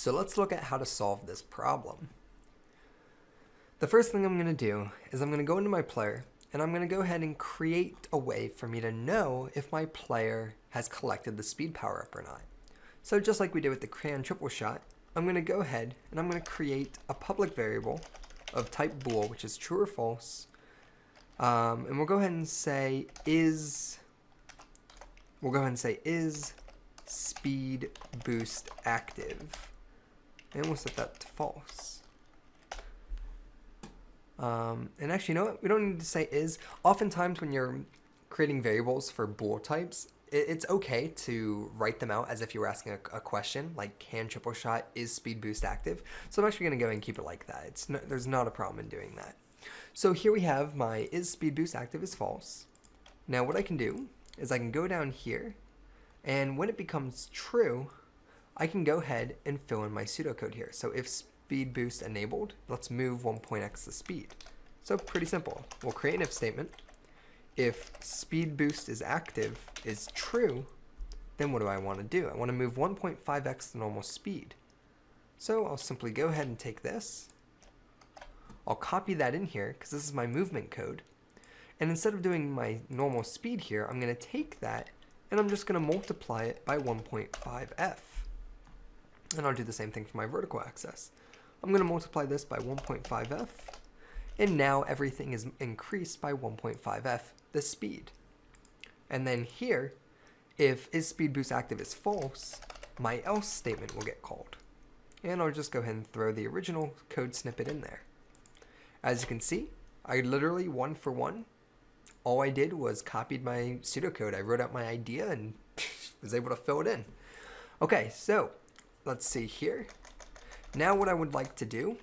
So let's look at how to solve this problem. The first thing I'm going to do is I'm going to go into my player and I'm going to go ahead and create a way for me to know if my player has collected the speed power up or not. So just like we did with the crayon triple shot, I'm going to go ahead and I'm going to create a public variable of type bool, which is true or false. And we'll go ahead and say is speed boost active, and we'll set that to false. And actually, you know what? We don't need to say is. Oftentimes when you're creating variables for bool types, it's okay to write them out as if you were asking a question, like can triple shot is speed boost active. So I'm actually going to go ahead and keep it like that. There's not a problem in doing that. So here we have my is speed boost active is false. Now what I can do is I can go down here, and when it becomes true, I can go ahead and fill in my pseudocode here. So if speed boost enabled, let's move 1.x the speed. So pretty simple. We'll create an if statement. If speed boost is active is true, then what do I want to do? I want to move 1.5x the normal speed. So I'll simply go ahead and take this. I'll copy that in here because this is my movement code. And instead of doing my normal speed here, I'm going to take that and I'm just going to multiply it by 1.5f. And I'll do the same thing for my vertical axis. I'm going to multiply this by 1.5f, and now everything is increased by 1.5f, the speed. And then here, if is speed boost active is false, my else statement will get called. And I'll just go ahead and throw the original code snippet in there. As you can see, I literally one for one, all I did was copied my pseudocode. I wrote out my idea and was able to fill it in. Okay, so let's see here. Now what I would like to do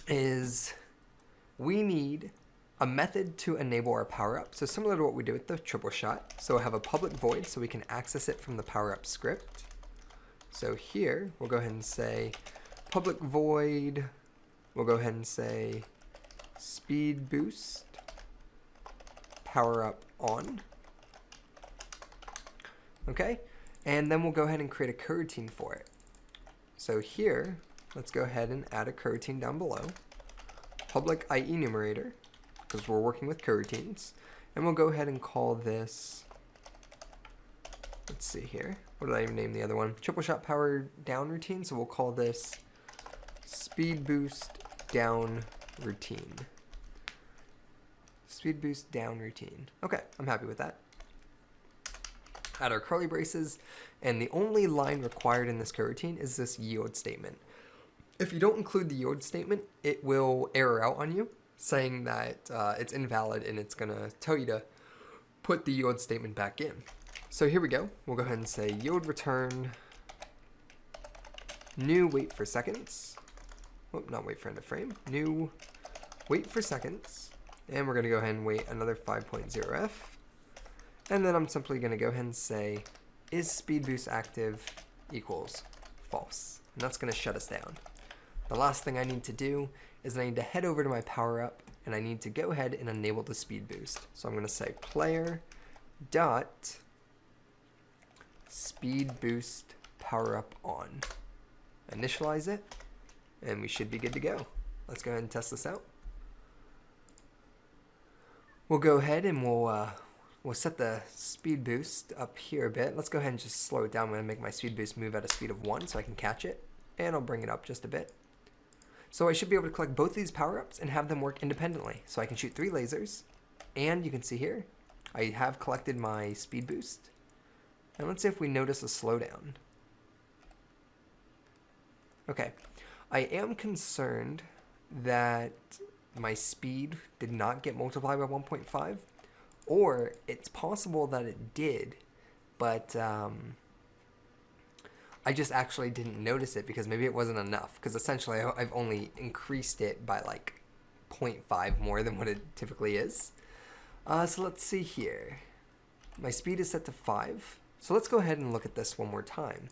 is we need a method to enable our power up. So similar to what we did with the triple shot. So I have a public void so we can access it from the power up script. So here we'll go ahead and say public void. We'll go ahead and say speed boost power up on. Okay, and then we'll go ahead and create a coroutine for it. So here, let's go ahead and add a coroutine down below. Public IE numerator, because we're working with coroutines. And we'll go ahead and call this, let's see here, what did I even name the other one? Triple shot power down routine, so we'll call this speed boost down routine. Speed boost down routine. Okay, I'm happy with that. Add our curly braces, and the only line required in this coroutine is this yield statement. If you don't include the yield statement, it will error out on you, saying that it's invalid, and it's going to tell you to put the yield statement back in. So here we go. We'll go ahead and say yield return new wait for seconds. Oh, not wait for end of frame. New wait for seconds. And we're going to go ahead and wait another 5.0f. And then I'm simply going to go ahead and say, is speed boost active equals false. And that's going to shut us down. The last thing I need to do is I need to head over to my power up and I need to go ahead and enable the speed boost. So I'm going to say player dot speed boost power up on. Initialize it and we should be good to go. Let's go ahead and test this out. We'll go ahead and we'll set the speed boost up here a bit. Let's go ahead and just slow it down. I'm going to make my speed boost move at a speed of 1 so I can catch it. And I'll bring it up just a bit. So I should be able to collect both these power-ups and have them work independently. So I can shoot 3 lasers. And you can see here, I have collected my speed boost. And let's see if we notice a slowdown. Okay. I am concerned that my speed did not get multiplied by 1.5. Or it's possible that it did, but I just actually didn't notice it because maybe it wasn't enough. Because essentially I've only increased it by like 0.5 more than what it typically is. So let's see here. My speed is set to 5. So let's go ahead and look at this one more time.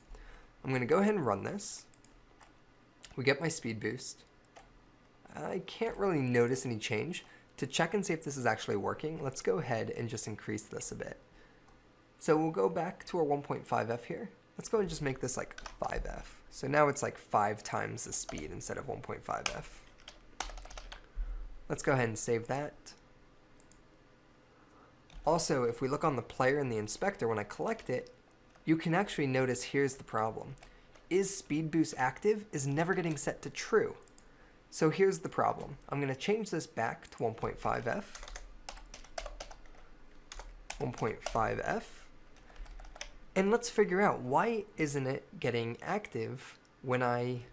I'm going to go ahead and run this. We get my speed boost. I can't really notice any change. To check and see if this is actually working, let's go ahead and just increase this a bit. So we'll go back to our 1.5f here. Let's go and just make this like 5f. So now it's like 5 times the speed instead of 1.5f. Let's go ahead and save that. Also, if we look on the player and the inspector, when I collect it, you can actually notice here's the problem. Is speed boost active is never getting set to true. So here's the problem. I'm going to change this back to 1.5f. 1.5f. And let's figure out why isn't it getting active when I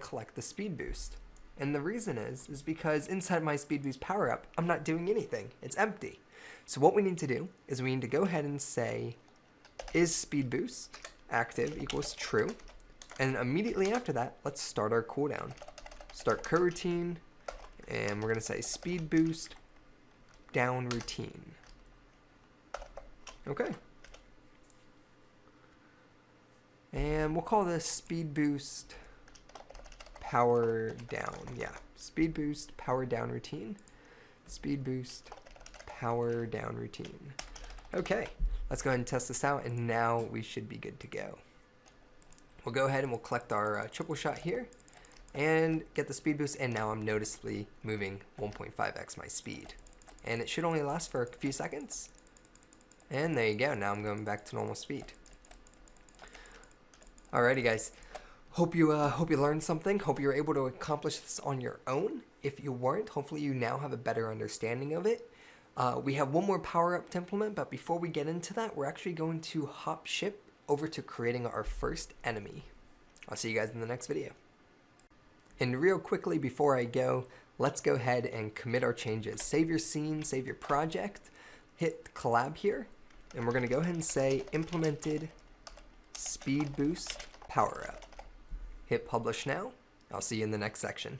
collect the speed boost. And the reason is because inside my speed boost power up, I'm not doing anything. It's empty. So what we need to do is we need to go ahead and say, is speed boost active equals true? And immediately after that, let's start our cooldown. Start coroutine, and we're gonna say speed boost down routine. Okay. And we'll call this speed boost power down. Yeah, speed boost power down routine. Speed boost power down routine. Okay, let's go ahead and test this out, and now we should be good to go. We'll go ahead and we'll collect our triple shot here and get the speed boost, and now I'm noticeably moving 1.5x my speed. And it should only last for a few seconds. And there you go, now I'm going back to normal speed. Alrighty guys, hope you learned something. Hope you're able to accomplish this on your own. If you weren't, hopefully you now have a better understanding of it. We have one more power up to implement, but before we get into that, we're actually going to hop ship over to creating our first enemy. I'll see you guys in the next video. And real quickly before I go, let's go ahead and commit our changes. Save your scene, save your project, hit collab here, and we're going to go ahead and say implemented speed boost power up. Hit publish now. I'll see you in the next section.